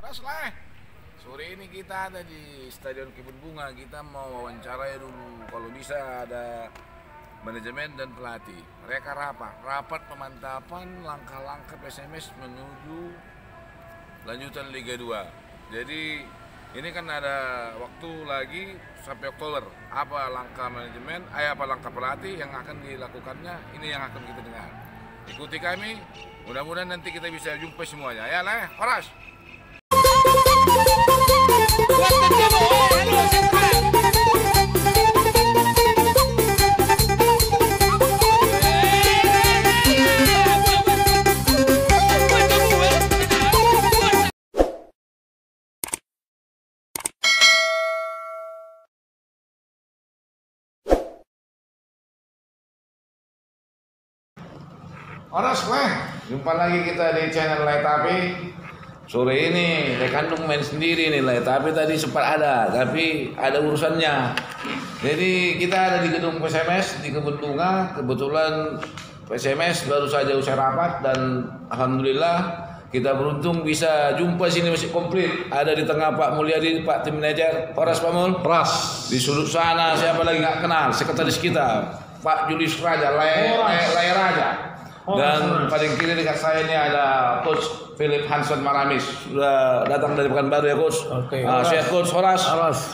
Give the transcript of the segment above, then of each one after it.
Horas lah. Sore ini kita ada di Stadion Kebun Bunga. Kita mau wawancarai dulu. Kalau bisa ada manajemen dan pelatih. Mereka rapat pemantapan langkah-langkah PSMS menuju lanjutan Liga 2. Jadi ini kan ada waktu lagi sampai Oktober. Apa langkah manajemen, apa langkah pelatih yang akan dilakukannya, ini yang akan kita dengar. Ikuti kami, mudah-mudahan nanti kita bisa jumpa semuanya. Ya lah, Horas. Horas, jumpa lagi kita di channel Laitapi. Sore ini Rekandung main sendiri nih, Laitapi tadi sempat ada, tapi ada urusannya. Jadi kita ada di gedung PSMS di Kebun Bunga. Kebetulan PSMS baru saja usai rapat dan alhamdulillah kita beruntung bisa jumpa sini masih komplit. Ada di tengah Pak Mulyadi, Pak tim manajer. Horas Pak Mul. Horas. Di sudut sana siapa lagi nggak kenal, sekretaris kita Pak Julius Raja, Lay Raja. Dan paling kiri dekat saya ini ada Coach Philip Hanson Maramis, sudah datang dari Pekanbaru ya Coach. Oke. Siap Coach. Horas. Horas.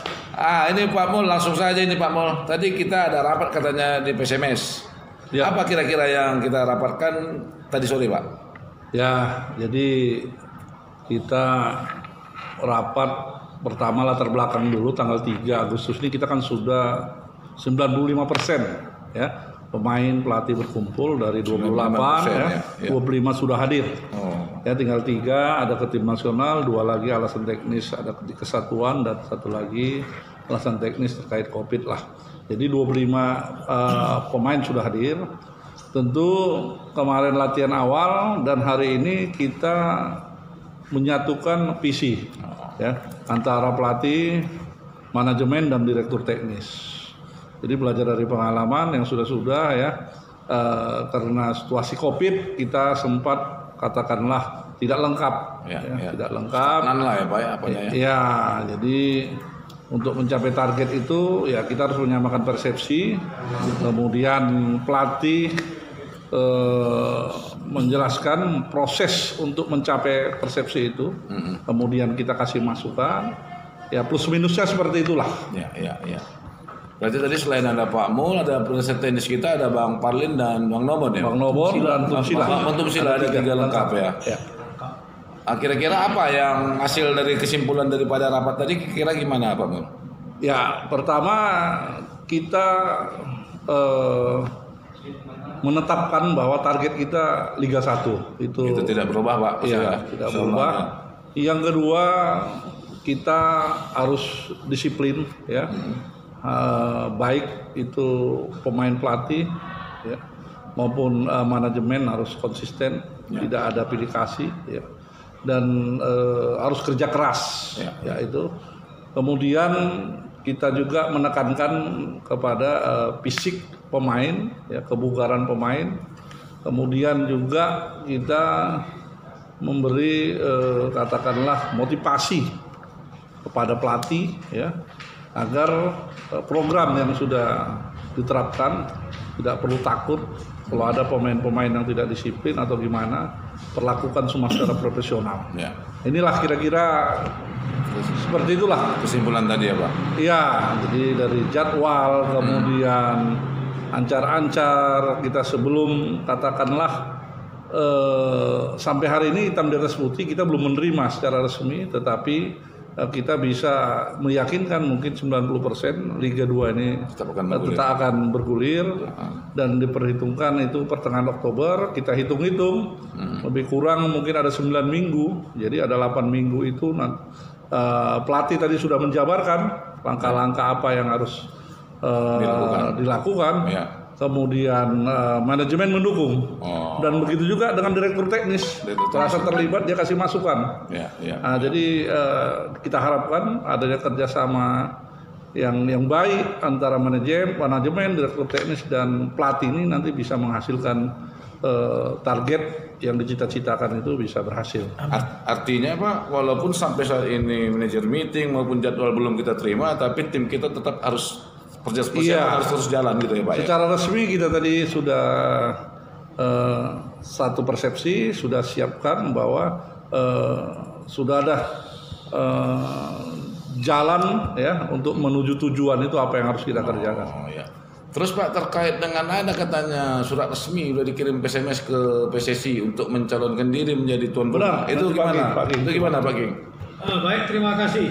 Ini Pak Mul, langsung saja ini Pak Mul. Tadi kita ada rapat katanya di PSMS. Ya. Apa kira-kira yang kita rapatkan tadi sore Pak? Ya, jadi kita rapat pertama latar belakang dulu tanggal 3 Agustus ini kita kan sudah 95% ya. Pemain pelatih berkumpul dari 28 ya, 25 sudah hadir. Ya, tinggal 3 ada ke tim nasional, 2 lagi alasan teknis ada di kesatuan dan 1 lagi alasan teknis terkait Covid lah. Jadi 25 pemain sudah hadir. Tentu kemarin latihan awal dan hari ini kita menyatukan visi ya antara pelatih, manajemen dan direktur teknis. Jadi belajar dari pengalaman yang sudah ya, karena situasi Covid kita sempat katakanlah tidak lengkap, tidak lengkap. Stagnan lah ya Pak ya, apanya ya? Ya, jadi untuk mencapai target itu ya kita harus menyamakan persepsi, kemudian pelatih menjelaskan proses untuk mencapai persepsi itu, kemudian kita kasih masukan, ya plus minusnya seperti itulah. Ya. Berarti tadi selain ada Pak Mul, ada penasihat teknis kita, ada Bang Parlin dan Bang Nobon ya? Bang Nobon dan Tumsila. Bang Tumsila ada 3 lengkap ya? Ya. Kira-kira apa yang hasil dari kesimpulan daripada rapat tadi, kira gimana Pak Mul? Ya, pertama kita menetapkan bahwa target kita Liga 1 itu tidak berubah Pak? Iya, tidak berubah. Yang kedua kita harus disiplin ya. Baik itu pemain pelatih ya, maupun manajemen harus konsisten, tidak ada pilih kasih ya, dan harus kerja keras ya itu. Kemudian kita juga menekankan kepada fisik pemain ya, kebugaran pemain. Kemudian juga kita memberi katakanlah motivasi kepada pelatih ya, agar program yang sudah diterapkan tidak perlu takut kalau ada pemain-pemain yang tidak disiplin atau gimana, perlakukan semua secara profesional. Ya. Inilah kira-kira seperti itulah kesimpulan tadi ya Pak. Iya, jadi dari jadwal kemudian ancar-ancar kita sebelum katakanlah sampai hari ini hitam di atas putih kita belum menerima secara resmi, tetapi kita bisa meyakinkan mungkin 90% Liga 2 ini tetap akan bergulir dan diperhitungkan itu pertengahan Oktober. Kita hitung-hitung lebih kurang mungkin ada 9 minggu, jadi ada 8 minggu itu pelatih tadi sudah menjabarkan langkah-langkah apa yang harus dilakukan. Kemudian manajemen mendukung dan begitu juga dengan direktur teknis merasa terlibat, dia kasih masukan. Nah, jadi kita harapkan adanya kerjasama yang baik antara manajemen, direktur teknis dan pelatih ini nanti bisa menghasilkan target yang dicita-citakan itu bisa berhasil. Artinya Pak, walaupun sampai saat ini manajer meeting maupun jadwal belum kita terima, tapi tim kita tetap harus harus terus jalan gitu ya Pak. Secara resmi kita tadi sudah satu persepsi sudah siapkan bahwa sudah ada jalan ya untuk menuju tujuan itu apa yang harus kita kerjakan. Oh, ya. Terus Pak, terkait dengan ada katanya surat resmi sudah dikirim SMS ke PSSI untuk mencalonkan diri menjadi tuan rumah. Itu gimana? Itu gimana Pak King? Baik, terima kasih.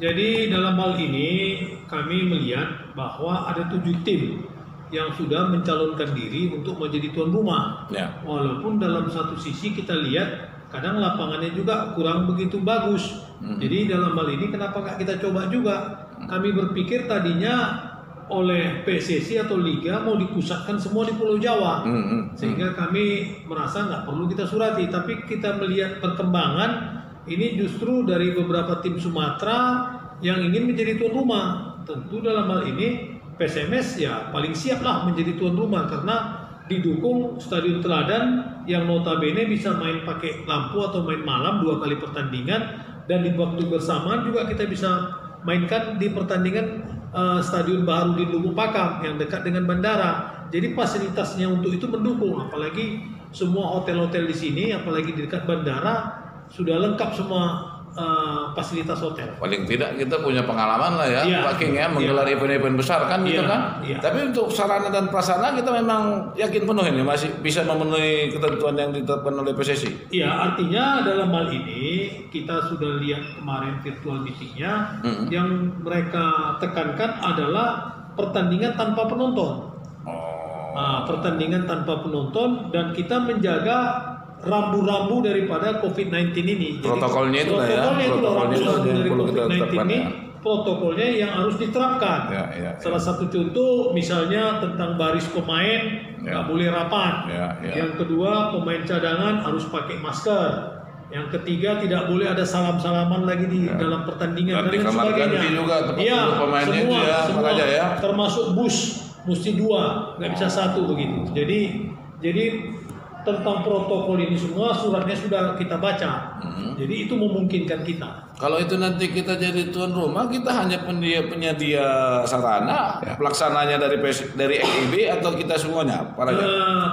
Jadi dalam hal ini kami melihat bahwa ada 7 tim yang sudah mencalonkan diri untuk menjadi tuan rumah. Ya. Walaupun dalam satu sisi kita lihat kadang lapangannya juga kurang begitu bagus. Jadi dalam hal ini kenapa nggak kita coba juga? Kami berpikir tadinya oleh PSSI atau Liga mau dipusatkan semua di Pulau Jawa, sehingga kami merasa nggak perlu kita surati. Tapi kita melihat perkembangan ini justru dari beberapa tim Sumatera yang ingin menjadi tuan rumah. Tentu dalam hal ini PSMS ya paling siap lah menjadi tuan rumah karena didukung Stadion Teladan yang notabene bisa main pakai lampu atau main malam 2 kali pertandingan, dan di waktu bersamaan juga kita bisa mainkan di pertandingan Stadion baru di Lubuk Pakam yang dekat dengan bandara. Jadi fasilitasnya untuk itu mendukung, apalagi semua hotel-hotel di sini, apalagi di dekat bandara sudah lengkap semua fasilitas hotel. Paling tidak kita punya pengalaman lah ya, Pak King ya, menggelar event-event besar kan gitu kan. Tapi untuk sarana dan prasarana kita memang yakin penuh ini masih bisa memenuhi ketentuan yang ditetapkan oleh PSSI. Iya, artinya dalam hal ini kita sudah lihat kemarin virtual meetingnya, yang mereka tekankan adalah pertandingan tanpa penonton. Pertandingan tanpa penonton, dan kita menjaga rambu-rambu daripada COVID-19 ini. Protokolnya itu lah ya. Protokolnya itu dari COVID-19 ini, protokolnya yang harus diterapkan. Salah satu contoh misalnya tentang baris pemain nggak boleh rapat. Yang kedua, pemain cadangan harus pakai masker. Yang ketiga, tidak boleh ada salam-salaman lagi di dalam pertandingan dan sebagainya. Juga pemainnya semua, itu ya. Termasuk bus mesti 2, nggak bisa 1 begitu. Jadi tentang protokol ini semua suratnya sudah kita baca. Jadi itu memungkinkan kita. Kalau itu nanti kita jadi tuan rumah, kita hanya penyedia sarana, pelaksananya dari LIB atau kita semuanya?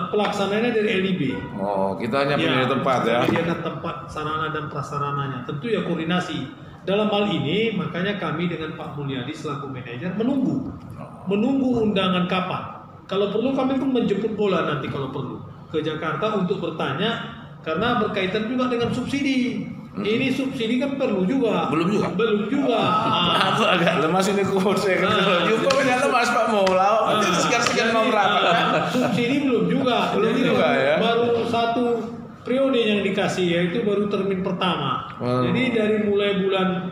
Pelaksananya dari LIB. Oh, kita hanya penyedia tempat ya. Menyediakan tempat, sarana dan prasarananya. Tentu ya koordinasi. Dalam hal ini makanya kami dengan Pak Mulyadi selaku manajer menunggu undangan kapan. Kalau perlu kami pun menjemput bola nanti kalau perlu ke Jakarta untuk bertanya, karena berkaitan juga dengan subsidi. Ini subsidi kan perlu juga. Belum juga. Aku agak lemas ini kursi. Jumpa banyak lemas Pak Mola. Sekian mau berapa? Subsidi belum juga ya. Baru 1 periode yang dikasih, yaitu baru termin pertama. Jadi dari mulai bulan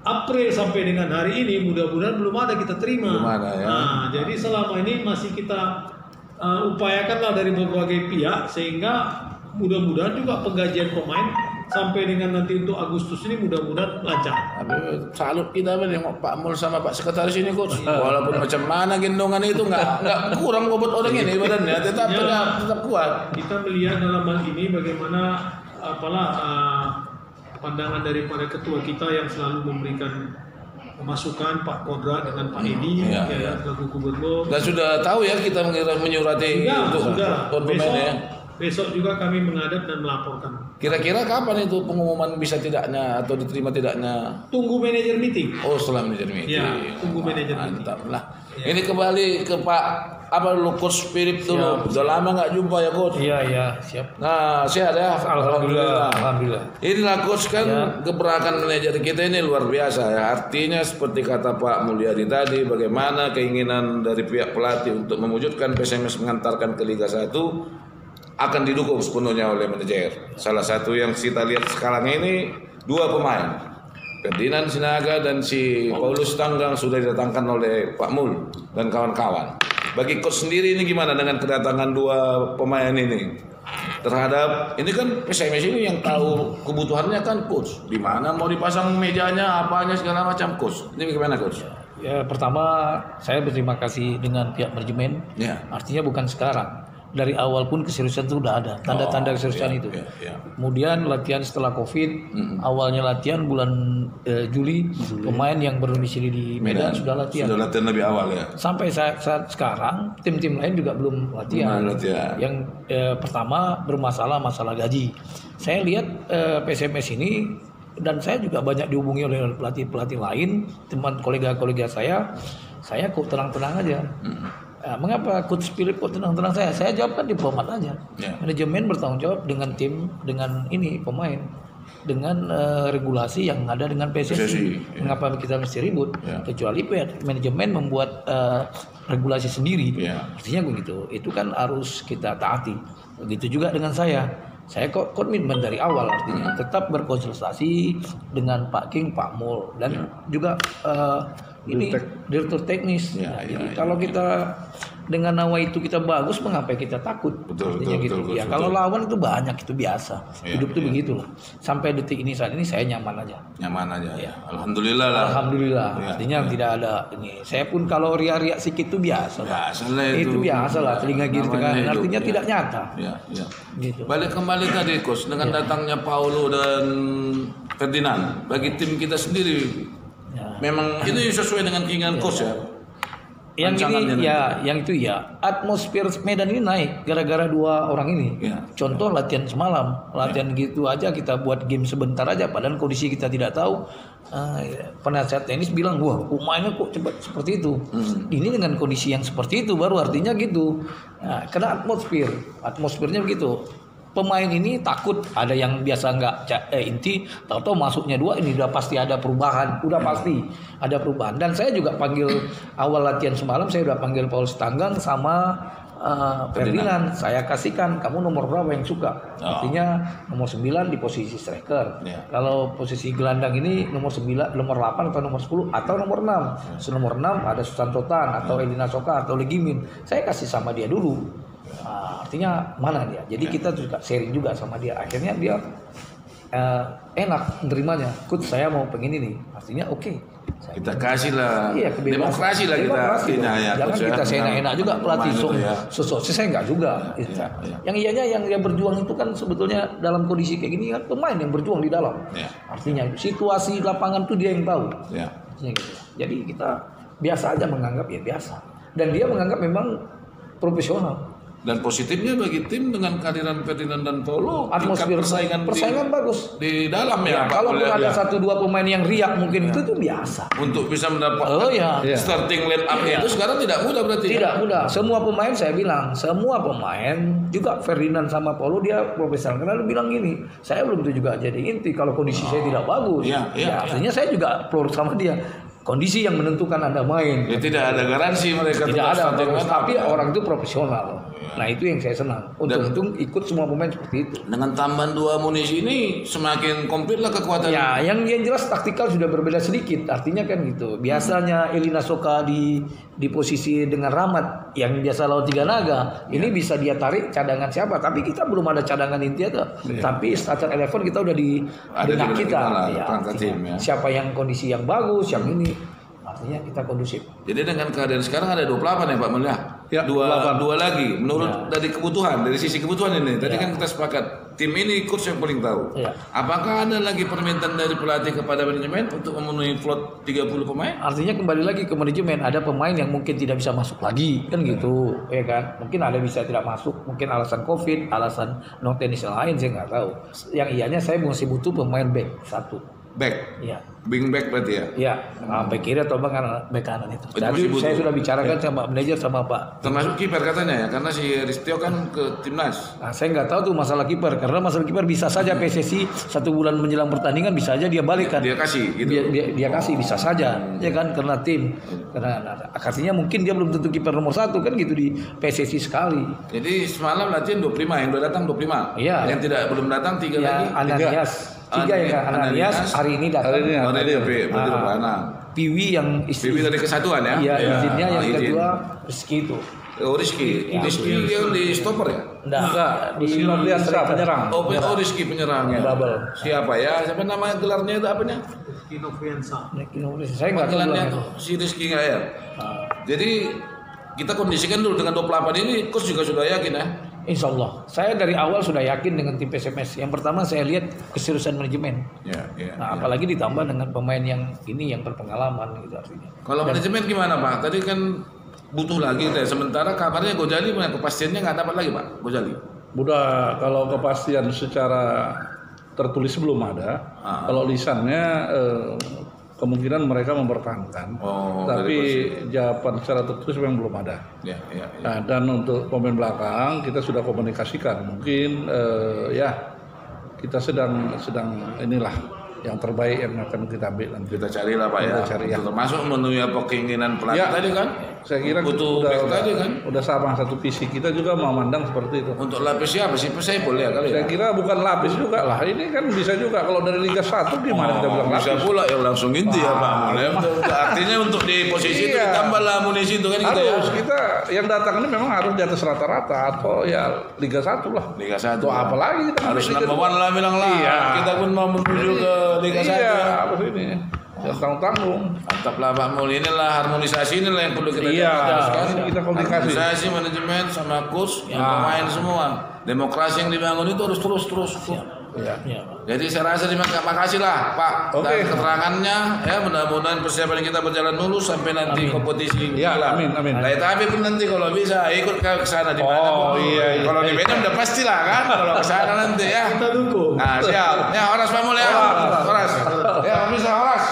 April sampai dengan hari ini mudah-mudahan belum ada kita terima. Belum ada ya. Jadi selama ini masih kita upayakanlah dari berbagai pihak, sehingga mudah-mudahan juga penggajian pemain sampai dengan nanti untuk Agustus ini mudah-mudahan lancar. Aduh, salut kita nengok Pak Mul sama Pak Sekretaris ini Coach. Walaupun macam mana gendongan itu nggak kurang bobot orang ini badannya, tetap kuat. Kita melihat dalam hal ini bagaimana pandangan daripada ketua kita yang selalu memberikan masukan, Pak Kodra dengan Pak Edi selaku gubernur. Dan sudah tahu ya kita menyurati untuk pemain ya. Besok juga kami menghadap dan melaporkan. Kira-kira kapan itu pengumuman bisa tidaknya atau diterima tidaknya? Tunggu manajer meeting. Oh, setelah manajer meeting. Ya, tunggu manajer meeting. Mantap lah. Ya. Ini kembali ke Pak Coach Philip dulu. Udah lama nggak jumpa ya Coach? Iya, siap. Nah, sehat ya? Alhamdulillah. Inilah Coach kan gebrakan manajer kita ini luar biasa ya. Artinya seperti kata Pak Mulyadi tadi, bagaimana keinginan dari pihak pelatih untuk mewujudkan PSMS mengantarkan ke Liga 1 akan didukung sepenuhnya oleh manajer. Salah satu yang kita lihat sekarang ini 2 pemain, Ferdinand Sinaga dan si Paulus Tanggang sudah didatangkan oleh Pak Mul dan kawan-kawan. Bagi coach sendiri ini gimana dengan kedatangan 2 pemain ini? Terhadap ini kan PSMS ini yang tahu kebutuhannya kan coach. Di mana mau dipasang mejanya, apanya segala macam coach. Ini gimana coach? Ya, pertama saya berterima kasih dengan pihak manajemen. Ya. Artinya bukan sekarang. Dari awal pun keseriusan itu udah ada, tanda-tanda keseriusan itu. Kemudian latihan setelah Covid, awalnya latihan bulan Juli, pemain yang berdomisili di Medan sudah latihan. Sudah latihan lebih awal ya. Sampai saat sekarang tim-tim lain juga belum latihan. Yang pertama masalah gaji. Saya lihat PSMS ini, dan saya juga banyak dihubungi oleh pelatih-pelatih lain, teman kolega-kolega saya kok tenang-tenang aja. Mengapa Coach Philip kok tenang-tenang saya? Saya jawab kan diplomat aja. Manajemen bertanggung jawab dengan tim, dengan ini pemain, dengan regulasi yang ada dengan PSSI. Mengapa kita mesti ribut? Kecuali manajemen membuat regulasi sendiri. Artinya begitu. Itu kan harus kita taati. Begitu juga dengan saya. Saya kok komitmen dari awal, artinya tetap berkonsultasi dengan Pak King, Pak Mul, dan juga ini direktur teknis. Jadi kalau kita dengan nawa itu kita bagus, mengapa kita takut? Artinya gitu. Kalau lawan itu banyak, itu biasa. Hidup itu begitu lah. Sampai detik ini saat ini saya nyaman aja. Ya. Alhamdulillah lah. Alhamdulillah. Artinya tidak ada ini. Saya pun kalau riak-riak sedikit itu biasa lah. Itu biasa lah. Telinga gitu kan. Artinya tidak nyata. Gitu. Balik kembali tadi Coach, dengan datangnya Paulo dan Ferdinand bagi tim kita sendiri, memang itu sesuai dengan keinginan Coach ya. Yang ini atmosfer Medan ini naik gara-gara dua orang ini. Contoh latihan semalam, latihan gitu aja kita buat game sebentar aja, padahal kondisi kita tidak tahu. Penasihat tenis bilang, wah pemainnya kok cepat seperti itu. Ini dengan kondisi yang seperti itu baru artinya gitu. Karena atmosfernya begitu. Pemain ini takut, ada yang biasa inti, tahu-tahu masuknya dua, ini udah pasti ada perubahan, dan saya juga panggil awal latihan semalam, saya udah panggil Paul Stanggang sama Ferdinand, saya kasihkan kamu nomor berapa yang suka, artinya nomor 9 di posisi striker, kalau posisi gelandang ini nomor 9, nomor 8 atau nomor 10 atau nomor 6, nomor 6 ada Susanto Tan atau Elina Soka atau Legimin, saya kasih sama dia dulu. Artinya mana dia, jadi kita juga sharing juga sama dia, akhirnya dia enak menerimanya. Coach saya mau pengen ini, artinya oke. Kita kasih lah, demokrasi lah kita. Jangan kita seenak-enak juga pelatih sosok saya enggak juga. Yang iyanya yang berjuang itu kan sebetulnya dalam kondisi kayak gini kan pemain yang berjuang di dalam. Artinya situasi lapangan tuh dia yang tahu. Artinya gitu. Jadi kita biasa aja menganggap ya biasa, dan dia menganggap memang profesional. Dan positifnya bagi tim dengan kehadiran Ferdinand dan Paulo, atmosfer persaingan bagus di dalam ya. Kalaupun ada 1-2 pemain yang riak mungkin itu biasa. Untuk bisa mendapatkan starting line up itu sekarang tidak mudah berarti. Tidak mudah. Semua pemain saya bilang, semua pemain juga Ferdinand sama Paulo dia profesional. Karena lu bilang gini, saya belum tentu juga jadi inti kalau kondisi saya tidak bagus. Artinya saya juga pelur sama dia. Kondisi yang menentukan Anda main. Tidak ada garansi mereka tidak ada, tapi orang itu profesional. Nah itu yang saya senang. Untung ikut semua pemain seperti itu. Dengan tambahan 2 amunisi ini semakin komplit lah kekuatan. Ya, yang jelas taktikal sudah berbeda sedikit. Artinya kan gitu. Biasanya Elina Soka di posisi dengan Rahmat yang biasa lawan 3 naga. Ini bisa dia tarik cadangan siapa? Tapi kita belum ada cadangan inti ada. Tapi starter 11 kita udah di benak kita. Siapa yang kondisi yang bagus, yang ini. Artinya kita kondusif. Jadi dengan keadaan sekarang ada 28 ya Pak Mulia? Dua lagi. Menurut dari kebutuhan, dari sisi kebutuhan ini. Tadi kan kita sepakat tim ini coach yang paling tahu. Apakah ada lagi permintaan dari pelatih kepada manajemen untuk memenuhi slot 30 pemain? Artinya kembali lagi ke manajemen, ada pemain yang mungkin tidak bisa masuk lagi, kan gitu, ya kan? Mungkin ada bisa tidak masuk, mungkin alasan Covid, alasan non tenis lain saya nggak tahu. Yang iyanya saya masih butuh pemain back 1. Back? Iya. Wing back berarti ya? Iya, back kiri atau back kanan itu. Tadi saya sudah bicarakan sama manajer sama Pak. Termasuk kiper katanya ya, karena si Ristio kan ke timnas. Nah, saya nggak tahu tuh masalah kiper, karena masalah kiper bisa saja PSSI 1 bulan menjelang pertandingan bisa aja dia balik kan. Dia kasih gitu. Dia kasih bisa saja, ya kan, karena tim. Karena artinya mungkin dia belum tentu kiper nomor 1 kan gitu di PSSI sekali. Jadi semalam latihan 25, yang udah datang 25. Iya. Yang tidak belum datang 3 lagi. Ananias. 3 ya kan, Ananias hari ini datang. Piwi yang Piwi dari kesatuan ya. Iya, izinnya yang kedua Rizky itu. Rizky yang di stopper ya? Enggak, Rizky Nurdiansyah penyerang. Oh, Rizky penyerangnya. Double. Siapa ya? Siapa nama gelarnya itu apanya? Kino Fiansa. Saya nggak tahu Panggilannya gelarnya. tuh si Rizky nggak ya? Jadi kita kondisikan dulu dengan 28 ini, coach juga sudah yakin ya? Insya Allah. Saya dari awal sudah yakin dengan tim PSMS. Yang pertama saya lihat keseriusan manajemen. Ya. Nah, apalagi ditambah dengan pemain yang berpengalaman gitu artinya. Kalau manajemen gimana Pak? Tadi kan butuh lagi deh. Sementara kabarnya Gojali punya kepastiannya nggak dapat lagi Pak Gojali. Udah kalau kepastian secara tertulis belum ada. Kalau lisannya kemungkinan mereka mempertahankan. Tapi jawaban secara tertulis memang belum ada. Ya. Nah, dan untuk pemain belakang kita sudah komunikasikan. Mungkin kita sedang inilah yang terbaik yang akan kita ambil nanti. Kita carilah Pak Kita ya. cari, ya. Termasuk memenuhi apa keinginan pelatih tadi kan? Saya kira butuh back tadi kan? udah sama satu visi, kita juga memandang seperti itu. Untuk lapis siapa sih? Saya boleh kali Saya ya. kira bukan lapis juga lah, ini kan bisa juga kalau dari Liga 1 gimana kita bilang Bisa lapis. pula ya langsung inti ya Pak. Artinya untuk di posisi itu ditambah lah amunisi itu kan gitu ya. Harus kita yang datang ini memang harus di atas rata-rata atau ya Liga 1 lah. Liga 1. Atau apalagi kita harus Liga number 1 lah bilang lah. Iya. Kita pun mau menuju ke Liga 1. Iya, Ya. apa ini? Yang tanggung-tanggung. Mantap lah Pak Mul, inilah harmonisasi inilah yang perlu kita Iya, kita komunikasi. Harmonisasi manajemen sama coach yang pemain semua. Demokrasi yang dibangun itu harus terus. Iya. Jadi saya rasa terima kasih lah Pak Oke. dan keterangannya ya, mudah-mudahan persiapan kita berjalan mulus sampai nanti kompetisi Iya, lah. amin. Nah, tapi pun nanti kalau bisa ikut ke sana di mana pun. iya. Kalau di Medan udah pastilah kan kalau ke sana nanti ya. Kita dukung. Nah, siap. Ya, Horas Pamul ya. Horas. Ya, bisa Horas.